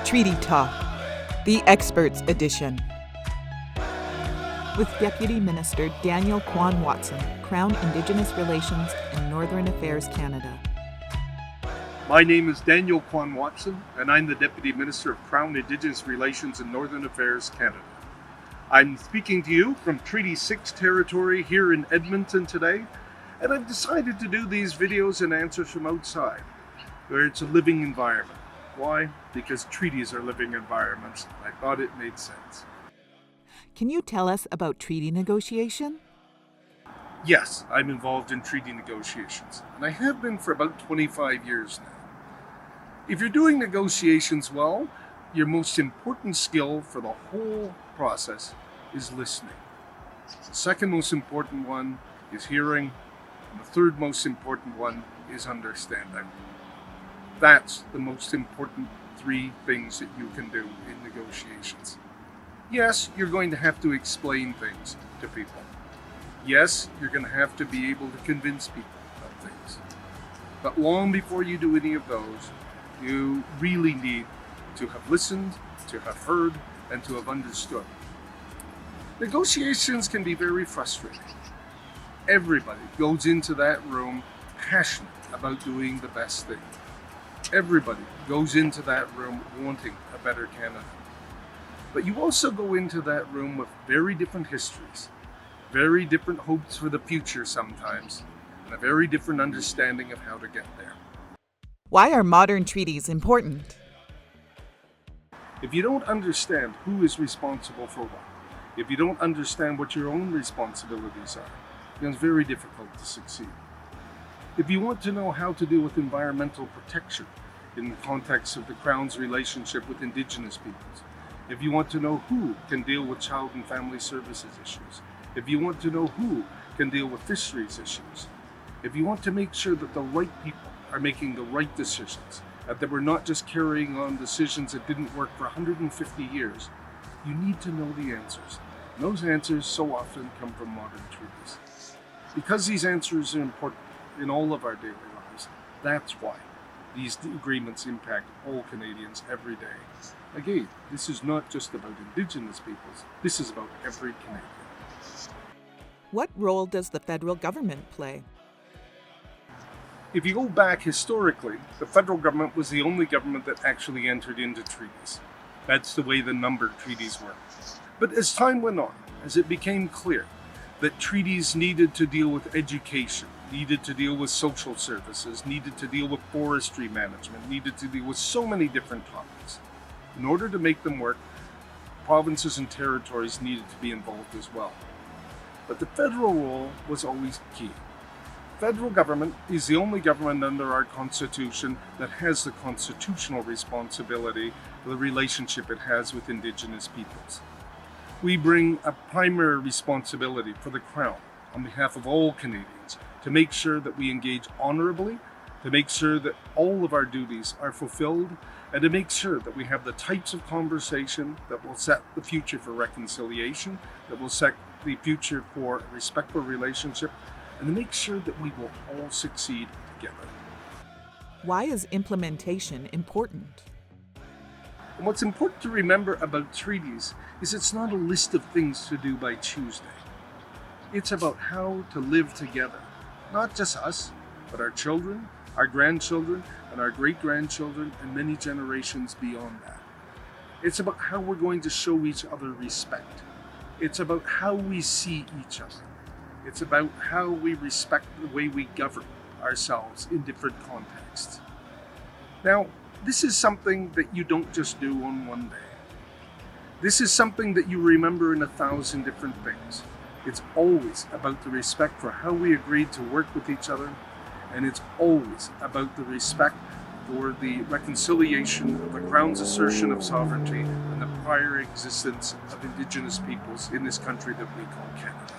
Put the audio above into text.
Treaty Talk, the Experts Edition, with Deputy Minister Daniel Kwan Watson, Crown Indigenous Relations and Northern Affairs Canada. My name is Daniel Kwan Watson, and I'm the Deputy Minister of Crown Indigenous Relations and Northern Affairs Canada. I'm speaking to you from Treaty 6 territory here in Edmonton today, and I've decided to do these videos and answers from outside, where it's a living environment. Why? Because treaties are living environments. I thought it made sense. Can you tell us about treaty negotiation? Yes, I'm involved in treaty negotiations, and I have been for about 25 years now. If you're doing negotiations well, your most important skill for the whole process is listening. The second most important one is hearing, and the third most important one is understanding. That's the most important three things that you can do in negotiations. Yes, you're going to have to explain things to people. Yes, you're going to have to be able to convince people of things. But long before you do any of those, you really need to have listened, to have heard, and to have understood. Negotiations can be very frustrating. Everybody goes into that room passionate about doing the best thing. Everybody goes into that room wanting a better Canada. But you also go into that room with very different histories, very different hopes for the future sometimes, and a very different understanding of how to get there. Why are modern treaties important? If you don't understand who is responsible for what, if you don't understand what your own responsibilities are, then it's very difficult to succeed. If you want to know how to deal with environmental protection in the context of the Crown's relationship with Indigenous peoples, if you want to know who can deal with child and family services issues, if you want to know who can deal with fisheries issues, if you want to make sure that the right people are making the right decisions, that we're not just carrying on decisions that didn't work for 150 years, you need to know the answers. And those answers so often come from modern treaties. Because these answers are important in all of our daily lives, that's why these agreements impact all Canadians every day. Again, this is not just about Indigenous peoples, this is about every Canadian. What role does the federal government play? If you go back historically, the federal government was the only government that actually entered into treaties. That's the way the numbered treaties work. But as time went on, as it became clear that treaties needed to deal with education, needed to deal with social services, needed to deal with forestry management, needed to deal with so many different topics. In order to make them work, provinces and territories needed to be involved as well. But the federal role was always key. Federal government is the only government under our Constitution that has the constitutional responsibility for the relationship it has with Indigenous peoples. We bring a primary responsibility for the Crown on behalf of all Canadians to make sure that we engage honorably, to make sure that all of our duties are fulfilled, and to make sure that we have the types of conversation that will set the future for reconciliation, that will set the future for a respectful relationship, and to make sure that we will all succeed together. Why is implementation important? And what's important to remember about treaties is it's not a list of things to do by Tuesday. It's about how to live together. Not just us, but our children, our grandchildren, and our great-grandchildren, and many generations beyond that. It's about how we're going to show each other respect. It's about how we see each other. It's about how we respect the way we govern ourselves in different contexts. Now, this is something that you don't just do on one day. This is something that you remember in 1,000 different things. It's always about the respect for how we agreed to work with each other, and it's always about the respect for the reconciliation of the Crown's assertion of sovereignty and the prior existence of Indigenous peoples in this country that we call Canada.